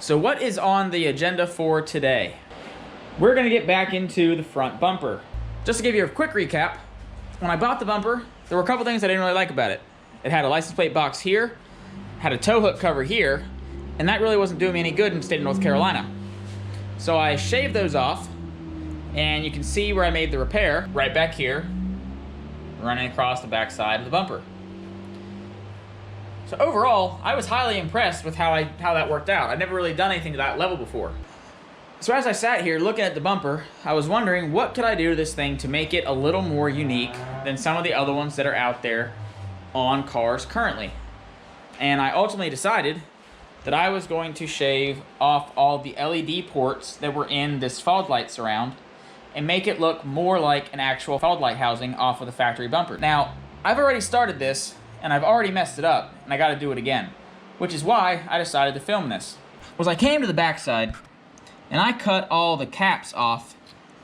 So what is on the agenda for today? We're gonna get back into the front bumper. Just to give you a quick recap, when I bought the bumper, there were a couple things I didn't really like about it. It had a license plate box here, had a tow hook cover here, and that really wasn't doing me any good in the state of North Carolina. So I shaved those off, and you can see where I made the repair, right back here, running across the back side of the bumper. So overall, I was highly impressed with how that worked out. I'd never really done anything to that level before. So as I sat here looking at the bumper, I was wondering what could I do to this thing to make it a little more unique than some of the other ones that are out there on cars currently. And I ultimately decided that I was going to shave off all the LED ports that were in this fog light surround and make it look more like an actual fog light housing off of the factory bumper. Now, I've already started this and I've already messed it up and I gotta do it again, which is why I decided to film this. Was I came to the backside and I cut all the caps off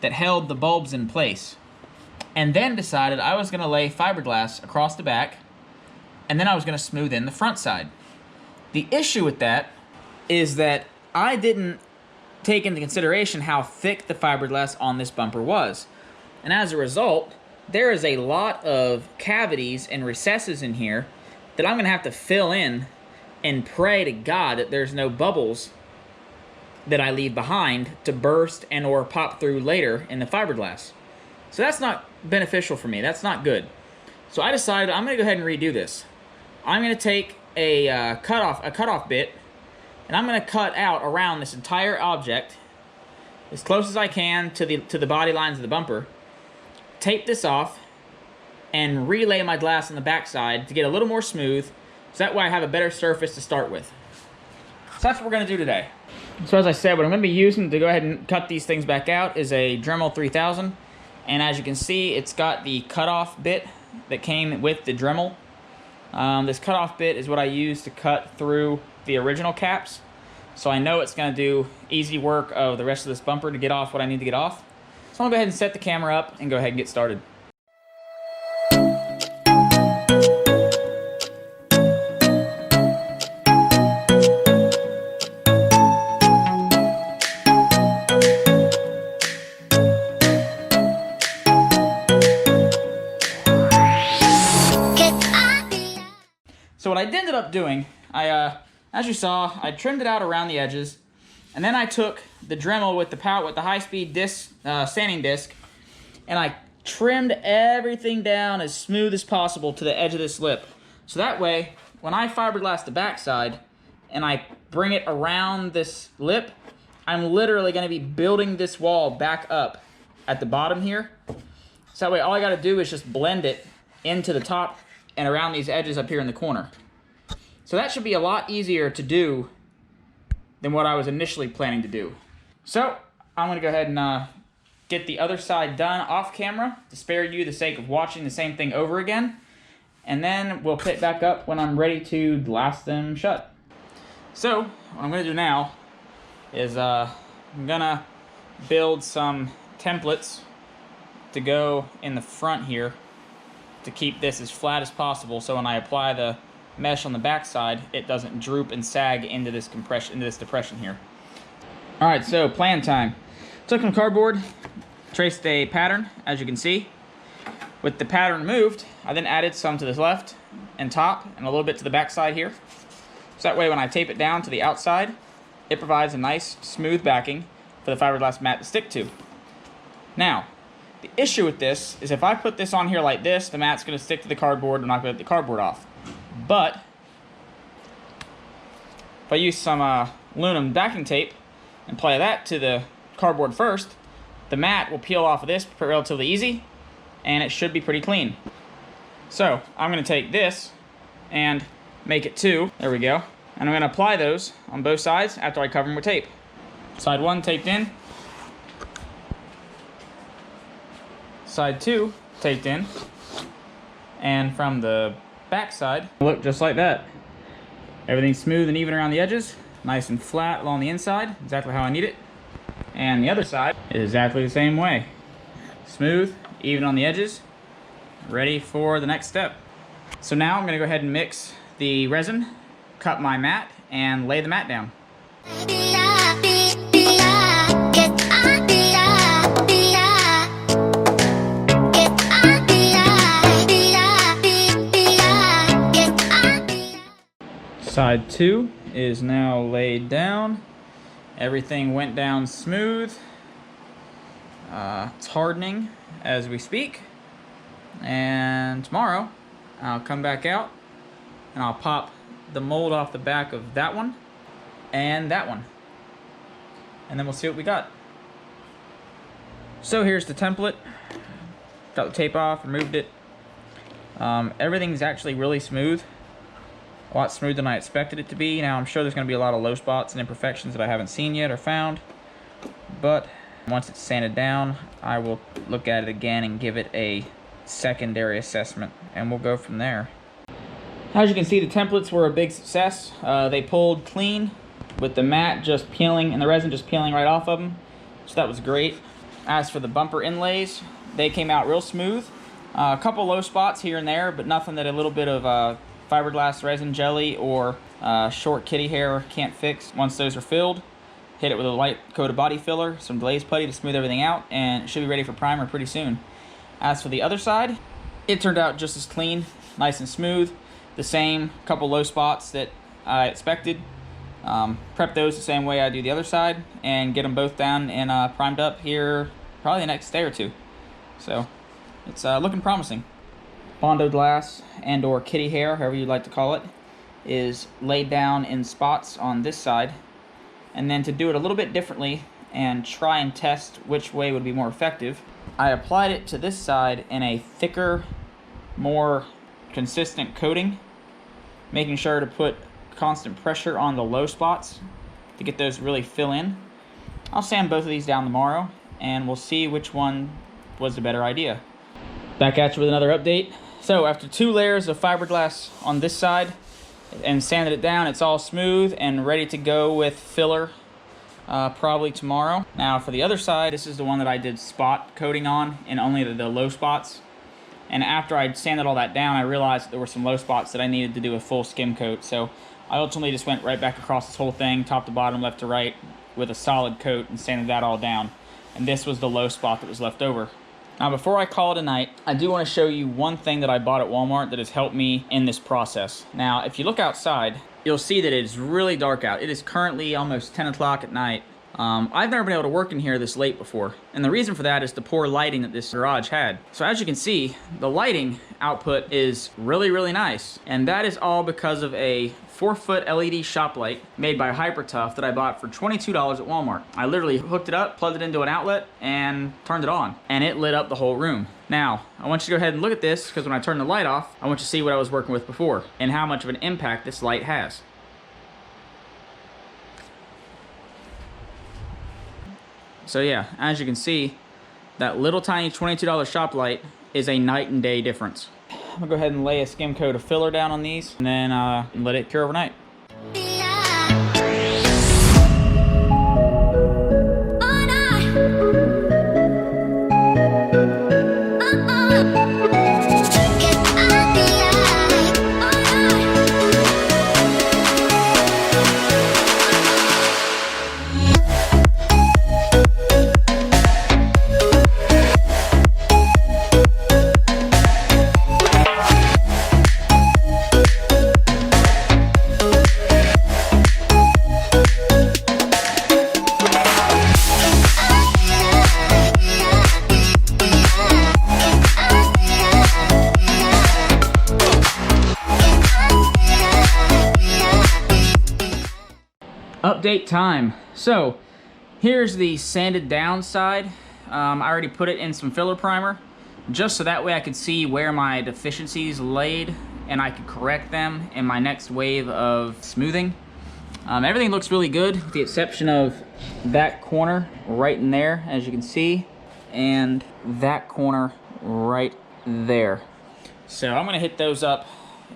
that held the bulbs in place, and then decided I was gonna lay fiberglass across the back, and then I was gonna smooth in the front side. The issue with that is that I didn't take into consideration how thick the fiberglass on this bumper was. And as a result, there is a lot of cavities and recesses in here that I'm gonna have to fill in and pray to God that there's no bubbles that I leave behind to burst and or pop through later in the fiberglass. So that's not beneficial for me. That's not good. So I decided I'm gonna go ahead and redo this. I'm gonna take a cutoff bit, and I'm gonna cut out around this entire object as close as I can to the body lines of the bumper, tape this off, and relay my glass on the backside to get a little more smooth, so that way I have a better surface to start with. So that's what we're gonna do today. So as I said, what I'm gonna be using to go ahead and cut these things back out is a Dremel 3000, and as you can see, it's got the cutoff bit that came with the Dremel. This cutoff bit is what I use to cut through the original caps, so I know it's gonna do easy work of the rest of this bumper to get off what I need to get off. So I'm gonna go ahead and set the camera up and go ahead and get started. So what I ended up doing, as you saw, I trimmed it out around the edges, and then I took the Dremel with the high-speed disc, sanding disc, and I trimmed everything down as smooth as possible to the edge of this lip. So that way, when I fiberglass the backside and I bring it around this lip, I'm literally going to be building this wall back up at the bottom here. So that way, all I got to do is just blend it into the top and around these edges up here in the corner. So that should be a lot easier to do than what I was initially planning to do. So I'm gonna go ahead and get the other side done off camera to spare you the sake of watching the same thing over again. And then we'll pick back up when I'm ready to glass them shut. So what I'm gonna do now is I'm gonna build some templates to go in the front here to keep this as flat as possible, so when I apply the mesh on the backside, it doesn't droop and sag into this depression here. All right, so plan time. Took some cardboard, traced a pattern, as you can see. With the pattern removed, I then added some to the left and top and a little bit to the backside here. So that way when I tape it down to the outside, it provides a nice smooth backing for the fiberglass mat to stick to. Now, the issue with this is if I put this on here like this, the mat's going to stick to the cardboard. I'm not going to get the cardboard off. But if I use some aluminum backing tape and apply that to the cardboard first, the mat will peel off of this relatively easy, and it should be pretty clean. So I'm going to take this and make it two. There we go. And I'm going to apply those on both sides after I cover them with tape. Side one taped in. Side two taped in, and from the back side, look just like that. Everything's smooth and even around the edges, nice and flat along the inside, exactly how I need it. And the other side is exactly the same way. Smooth, even on the edges, ready for the next step. So now I'm gonna go ahead and mix the resin, cut my mat, and lay the mat down. Side 2 is now laid down. Everything went down smooth. It's hardening as we speak. And tomorrow I'll come back out and I'll pop the mold off the back of that one and that one. And then we'll see what we got. So here's the template. Got the tape off, removed it. Everything's actually really smooth. A lot smoother than I expected it to be. Now I'm sure there's going to be a lot of low spots and imperfections that I haven't seen yet or found. But once it's sanded down, I will look at it again and give it a secondary assessment, and we'll go from there. As you can see, the templates were a big success. They pulled clean with the mat just peeling and the resin just peeling right off of them, so that was great. As for the bumper inlays, they came out real smooth. A couple low spots here and there, but nothing that a little bit of fiberglass resin jelly or short kitty hair can't fix. Once those are filled, hit it with a light coat of body filler, some glaze putty to smooth everything out, and it should be ready for primer pretty soon. As for the other side, it turned out just as clean, nice and smooth. The same couple low spots that I expected. Prep those the same way I do the other side and get them both down and primed up here probably the next day or two. So it's looking promising. Bondo glass and or kitty hair, however you'd like to call it, is laid down in spots on this side. And then to do it a little bit differently and try and test which way would be more effective, I applied it to this side in a thicker, more consistent coating, making sure to put constant pressure on the low spots to get those really fill in. I'll sand both of these down tomorrow and we'll see which one was the better idea. Back at you with another update. So after 2 layers of fiberglass on this side and sanded it down, it's all smooth and ready to go with filler probably tomorrow. Now for the other side, this is the one that I did spot coating on and only the low spots. And after I'd sanded all that down, I realized that there were some low spots that I needed to do a full skim coat. So I ultimately just went right back across this whole thing, top to bottom, left to right, with a solid coat and sanded that all down. And this was the low spot that was left over. Now before I call it a night, I do want to show you one thing that I bought at Walmart that has helped me in this process. Now if you look outside, you'll see that it is really dark out. It is currently almost 10 o'clock at night. I've never been able to work in here this late before, and the reason for that is the poor lighting that this garage had. So as you can see, the lighting output is really, really nice, and that is all because of a 4-foot LED shop light made by Hypertough that I bought for $22 at Walmart. I literally hooked it up, plugged it into an outlet, and turned it on, and it lit up the whole room. Now, I want you to go ahead and look at this, because when I turn the light off, I want you to see what I was working with before, and how much of an impact this light has. So yeah, as you can see, that little tiny $22 shop light is a night and day difference. I'm gonna go ahead and lay a skim coat of filler down on these and then let it cure overnight. Update time. So here's the sanded down side. I already put it in some filler primer just so that way I could see where my deficiencies laid and I could correct them in my next wave of smoothing. Everything looks really good with the exception of that corner right in there, as you can see, and that corner right there. So I'm gonna hit those up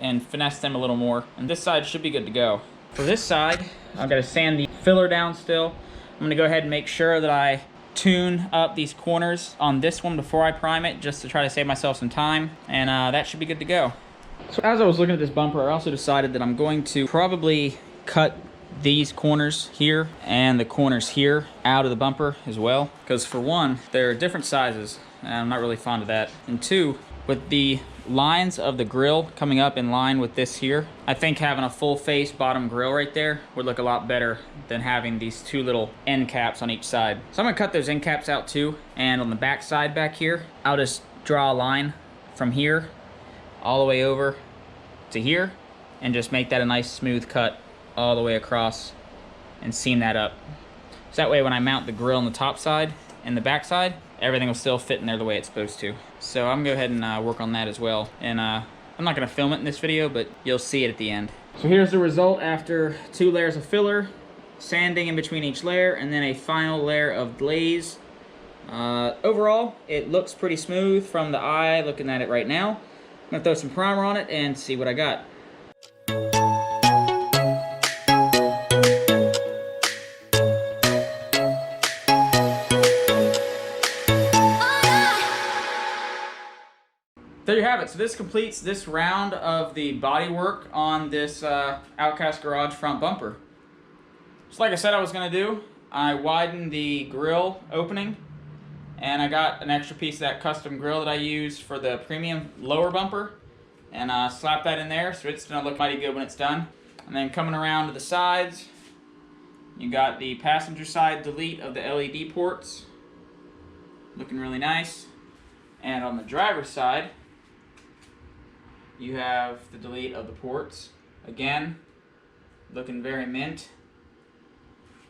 and finesse them a little more, and this side should be good to go. For this side, I've got to sand the filler down still. I'm gonna go ahead and make sure that I tune up these corners on this one before I prime it, just to try to save myself some time, and that should be good to go. So as I was looking at this bumper, I also decided that I'm going to probably cut these corners here and the corners here out of the bumper as well, because for one, they're different sizes and I'm not really fond of that, and two, With the lines of the grill coming up in line with this here, I think having a full face bottom grill right there would look a lot better than having these two little end caps on each side. So I'm gonna cut those end caps out too, and on the back side back here, I'll just draw a line from here all the way over to here and just make that a nice smooth cut all the way across and seam that up. So that way when I mount the grill on the top side and the back side, everything will still fit in there the way it's supposed to. So I'm gonna go ahead and work on that as well. And I'm not gonna film it in this video, but you'll see it at the end. So here's the result after 2 layers of filler, sanding in between each layer, and then a final layer of glaze. Overall, it looks pretty smooth from the eye looking at it right now. I'm gonna throw some primer on it and see what I got. There you have it. So this completes this round of the body work on this Outcast Garage front bumper. Just like I said I was going to do, I widened the grill opening, and I got an extra piece of that custom grill that I use for the premium lower bumper, and slapped that in there, so it's going to look mighty good when it's done. And then coming around to the sides, you got the passenger side delete of the LED ports, looking really nice. And on the driver's side, you have the delete of the ports. Again, looking very mint.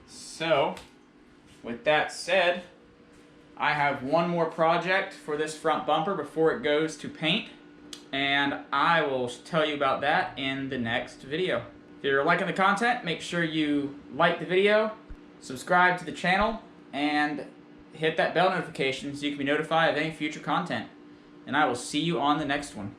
So, with that said, I have one more project for this front bumper before it goes to paint, and I will tell you about that in the next video. If you're liking the content, make sure you like the video, subscribe to the channel, and hit that bell notification so you can be notified of any future content. And I will see you on the next one.